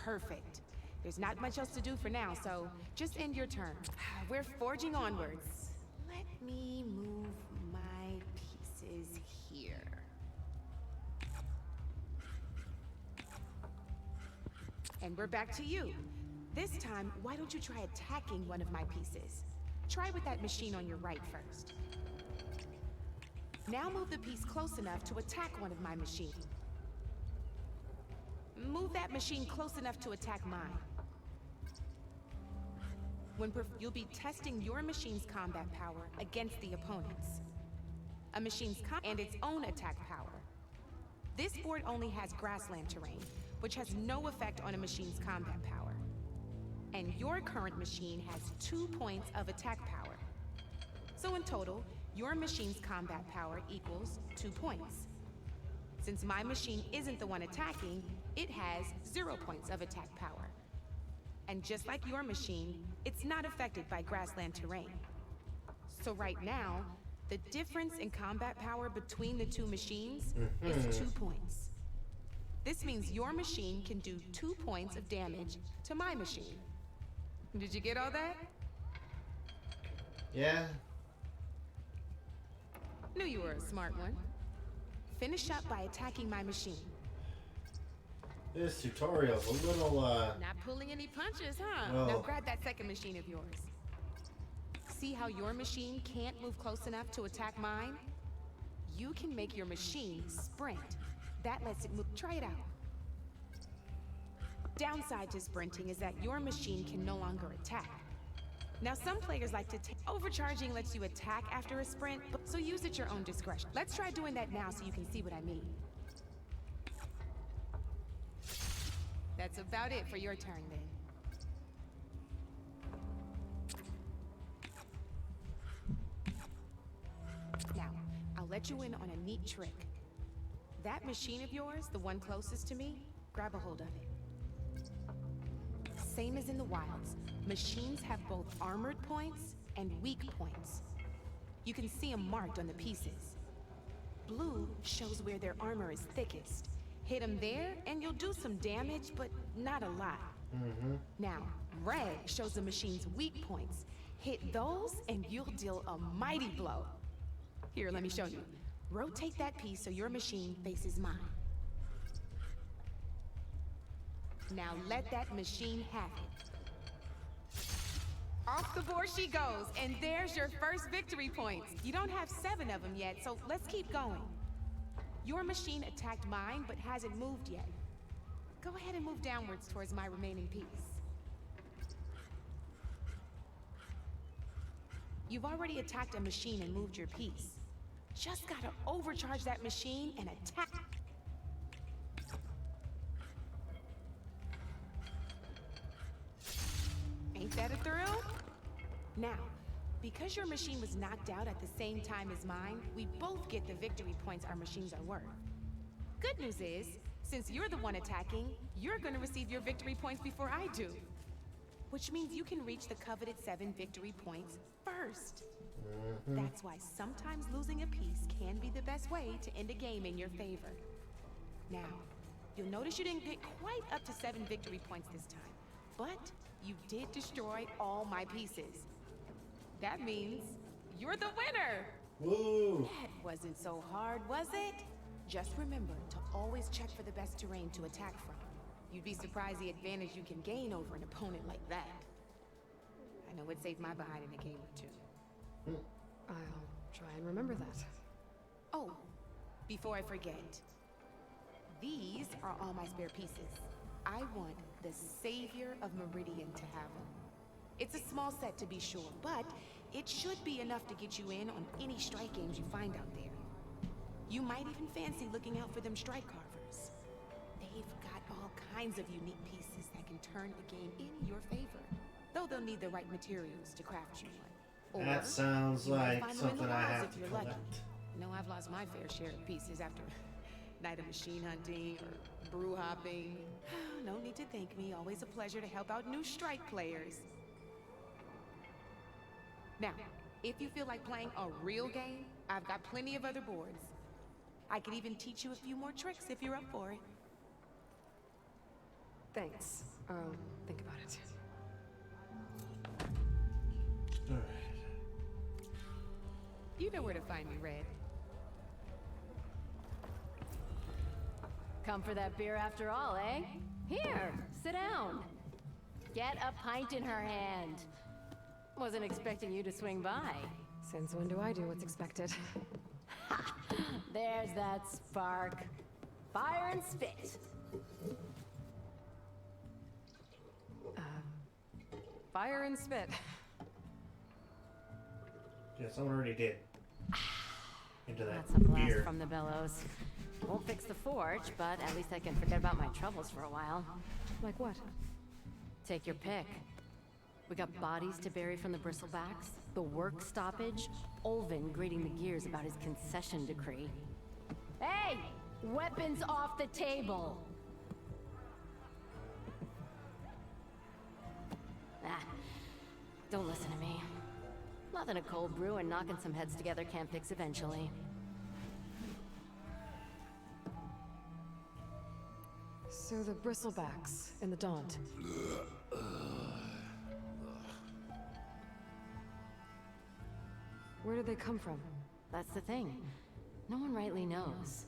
Speaker 6: Perfect. There's not much else to do for now, so just end your turn. We're forging onwards. Let me move my pieces here. And we're back to you. This time, why don't you try attacking one of my pieces? Try with that machine on your right first. Now move the piece close enough to attack one of my machines. Move that machine close enough to attack mine. You'll be testing your machine's combat power against the opponent's. A machine's and its own attack power. This board only has grassland terrain, which has no effect on a machine's combat power. And your current machine has 2 points of attack power. So in total, your machine's combat power equals 2 points. Since my machine isn't the one attacking, it has 0 points of attack power. And just like your machine, it's not affected by grassland terrain. So right now, the difference in combat power between the two machines is 2 points. This means your machine can do 2 points of damage to my machine. Did you get all that?
Speaker 1: Yeah.
Speaker 6: Knew you were a smart one. Finish up by attacking my machine.
Speaker 1: This tutorial's a little,
Speaker 6: Not pulling any punches, huh?
Speaker 1: No.
Speaker 6: Now grab that second machine of yours. See how your machine can't move close enough to attack mine? You can make your machine sprint. That lets it move. Try it out. Downside to sprinting is that your machine can no longer attack. Now some players like to overcharging lets you attack after a sprint, so use at your own discretion. Let's try doing that now so you can see what I mean. That's about it for your turn then. Now, I'll let you in on a neat trick. That machine of yours, the one closest to me, grab a hold of it. Same as in the wilds, machines have both armored points and weak points. You can see them marked on the pieces. Blue shows where their armor is thickest. Hit them there and you'll do some damage, but not a lot. Now, red shows the machine's weak points. Hit those and you'll deal a mighty blow. Here, let me show you. Rotate that piece so your machine faces mine. Now let that machine have it. Off the board she goes, and there's your first victory points. You don't have 7 of them yet, so let's keep going. Your machine attacked mine, but hasn't moved yet. Go ahead and move downwards towards my remaining piece. You've already attacked a machine and moved your piece. Just gotta overcharge that machine and attack. Ain't that a thrill? Now, because your machine was knocked out at the same time as mine, we both get the victory points our machines are worth. Good news is, since you're the one attacking, you're gonna receive your victory points before I do. Which means you can reach the coveted 7 victory points first. That's why sometimes losing a piece can be the best way to end a game in your favor. Now, you'll notice you didn't get quite up to 7 victory points this time, but you did destroy all my pieces. That means you're the winner!
Speaker 1: woo!
Speaker 6: That wasn't so hard, was it? Just remember to always check for the best terrain to attack from. You'd be surprised the advantage you can gain over an opponent like that. I know it saved my behind in a game or 2.
Speaker 2: I'll try and remember that.
Speaker 6: Oh, before I forget. These are all my spare pieces. I want the Savior of Meridian to have them. It's a small set to be sure, but it should be enough to get you in on any strike games you find out there. You might even fancy looking out for them strike carvers. They've got all kinds of unique pieces that can turn the game in your favor. Though they'll need the right materials to craft you one. Or
Speaker 1: That sounds
Speaker 6: you might
Speaker 1: like
Speaker 6: find them in the
Speaker 1: something I
Speaker 6: wilds
Speaker 1: have
Speaker 6: if
Speaker 1: to
Speaker 6: you're
Speaker 1: collect.
Speaker 6: lucky. No, I've lost my fair share of pieces after a night of machine hunting or brew hopping. No need to thank me. Always a pleasure to help out new strike players. Now, if you feel like playing a real game, I've got plenty of other boards. I could even teach you a few more tricks if you're up for it.
Speaker 2: Thanks. I'll think about it.
Speaker 1: Alright.
Speaker 6: You know where to find me, Red.
Speaker 4: Come for that beer after all, eh? Here, sit down. Get a pint in her hand. Wasn't expecting you to swing by.
Speaker 2: Since when do I do what's expected?
Speaker 4: There's that spark. Fire and spit.
Speaker 2: Fire and spit.
Speaker 1: Yeah, someone already did. Into that
Speaker 4: That's a blast
Speaker 1: beer.
Speaker 4: from the bellows. Won't fix the forge, but at least I can forget about my troubles for a while.
Speaker 2: Like what?
Speaker 4: Take your pick. We got bodies to bury from the bristlebacks, the work stoppage, Olvin grating the gears about his concession decree. Hey! Weapons off the table! Ah, don't listen to me. Nothing a cold brew and knocking some heads together can't fix eventually.
Speaker 2: So the bristlebacks in the Daunt. Where did they come from?
Speaker 4: That's the thing. No one rightly knows.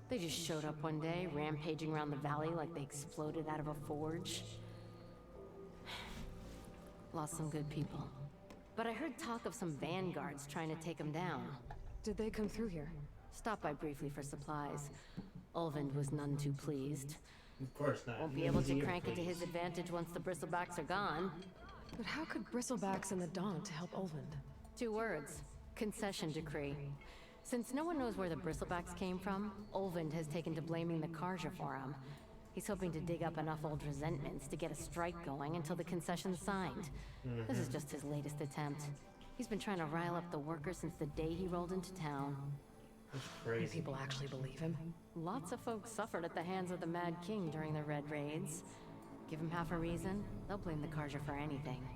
Speaker 4: They just showed up one day, rampaging around the valley like they exploded out of a forge. Lost some good people. But I heard talk of some vanguards trying to take them down.
Speaker 2: Did they come through here?
Speaker 4: Stopped by briefly for supplies. Ulvund was none too pleased.
Speaker 1: Of course not.
Speaker 4: Won't be able to crank it to his advantage once the bristlebacks are gone.
Speaker 2: But how could bristlebacks in the Daunt help Ulvund?
Speaker 4: 2 words. Concession decree. Since no one knows where the bristlebacks came from, Ulvund has taken to blaming the Karja for him. He's hoping to dig up enough old resentments to get a strike going until the concession's signed. This is just his latest attempt. He's been trying to rile up the workers since the day he rolled into town.
Speaker 1: That's
Speaker 2: Do
Speaker 1: crazy.
Speaker 2: people actually believe him?
Speaker 4: Lots of folks suffered at the hands of the Mad King during the Red Raids. Give him half a reason, they'll blame the Karja for anything.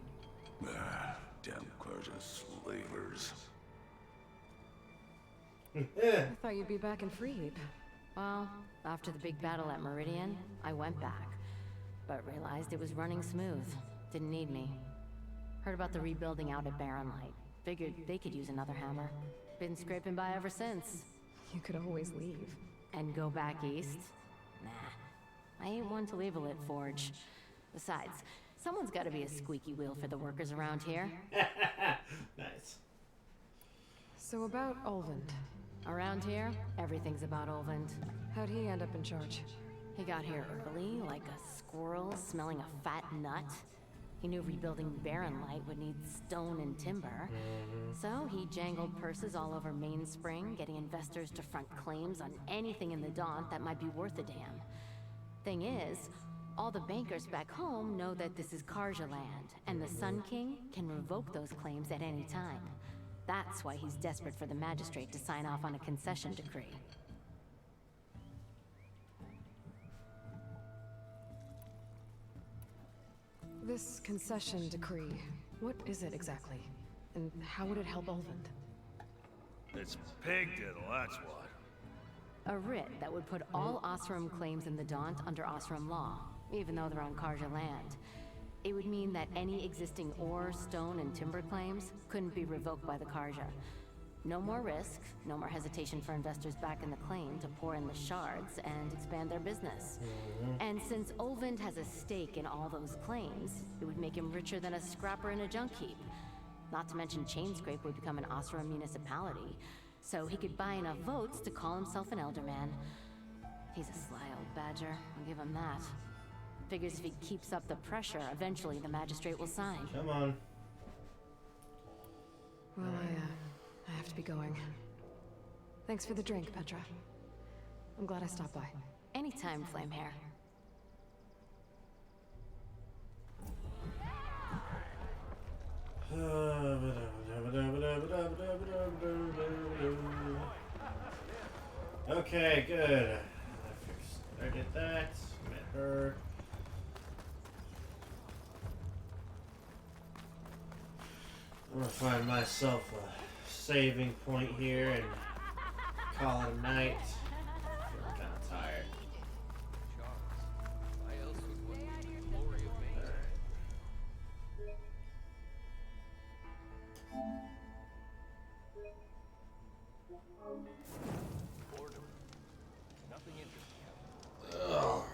Speaker 12: Damn Karja slavers.
Speaker 2: I thought you'd be back in Freeheap.
Speaker 4: Well, after the big battle at Meridian, I went back. But realized it was running smooth. Didn't need me. Heard about the rebuilding out at Barren Light. Figured they could use another hammer. Been scraping by ever since.
Speaker 2: You could always leave.
Speaker 4: And go back east? Nah. I ain't one to leave a lit forge. Besides, someone's gotta be a squeaky wheel for the workers around here.
Speaker 1: Nice.
Speaker 2: So about Ulvund.
Speaker 4: Around here, everything's about Ulvund.
Speaker 2: How'd he end up in charge?
Speaker 4: He got here early, like a squirrel smelling a fat nut. He knew rebuilding Barren Light would need stone and timber. So he jangled purses all over Mainspring, getting investors to front claims on anything in the Daunt that might be worth a damn. Thing is, all the bankers back home know that this is Karja land, and the Sun King can revoke those claims at any time. That's why he's desperate for the magistrate to sign off on a concession decree.
Speaker 2: This concession decree, what is it exactly? And how would it help Ulvund?
Speaker 12: It's pig diddle, that's what.
Speaker 4: A writ that would put all Osram claims in the Daunt under Osram law, even though they're on Karja land. It would mean that any existing ore, stone, and timber claims couldn't be revoked by the Karja. No more risk, no more hesitation for investors back in the claim to pour in the shards and expand their business. And since Ulvund has a stake in all those claims, it would make him richer than a scrapper in a junk heap. Not to mention Chainscrape would become an Osram municipality, so he could buy enough votes to call himself an Elderman. He's a sly old badger, I'll give him that. Figures if he keeps up the pressure, eventually the magistrate will sign.
Speaker 1: Come on.
Speaker 2: Well, I have to be going. Thanks for the drink, Petra. I'm glad I stopped by.
Speaker 4: Anytime, Flamehair.
Speaker 1: Okay, good. I did that. Met her. I'm gonna find myself a saving point here and call it a night. Feeling kind of tired. Alright.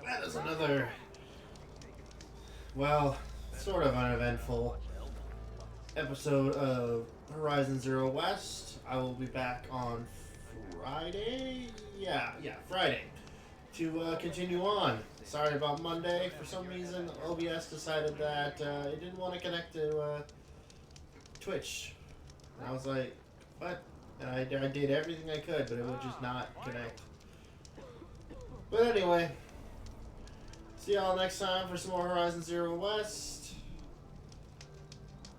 Speaker 1: That is another, well, sort of uneventful episode of Horizon Zero West. I will be back on Friday? Yeah, Friday. To continue on. Sorry about Monday. For some reason, OBS decided that it didn't want to connect to Twitch. And I was like, what? And I did everything I could, but it would just not connect. But anyway, see y'all next time for some more Horizon Zero West.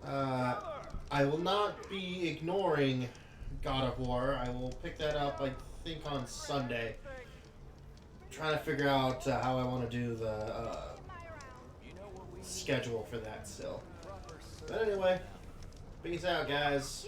Speaker 1: I will not be ignoring God of War. I will pick that up, I think, on Sunday. Trying to figure out how I want to do the schedule for that still. But anyway, peace out, guys.